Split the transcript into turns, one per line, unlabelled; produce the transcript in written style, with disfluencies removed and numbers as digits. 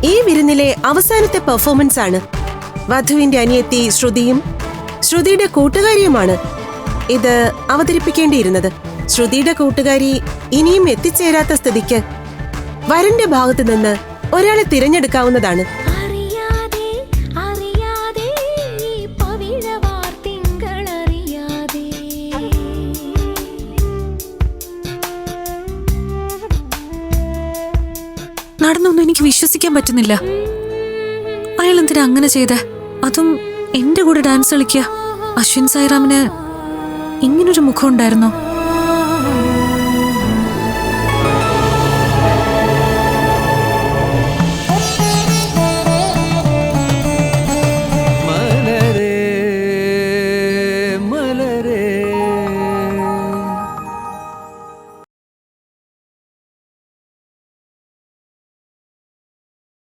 ഈ വിരുന്നിലെ അവസാനത്തെ പെർഫോമൻസ് ആണ്. വധുവിന്റെ അനിയത്തി ശ്രുതിയും ശ്രുതിയുടെ കൂട്ടുകാരിയുമാണ് ഇത് അവതരിപ്പിക്കേണ്ടിയിരുന്നത്. ശ്രുതിയുടെ കൂട്ടുകാരി ഇനിയും എത്തിച്ചേരാത്ത സ്ഥിതിക്ക് വരന്റെ ഭാഗത്തു നിന്ന് ഒരാളെ തിരഞ്ഞെടുക്കാവുന്നതാണ്.
നടന്നൊന്നും എനിക്ക് വിശ്വസിക്കാൻ പറ്റുന്നില്ല. അയാൾ എന്തിനാ അങ്ങനെ ചെയ്തേ? അതും എന്റെ കൂടെ ഡാൻസ് കളിക്കുക. അശ്വിൻ സായിറാമിന് ഇങ്ങനൊരു മുഖം ഉണ്ടായിരുന്നോ?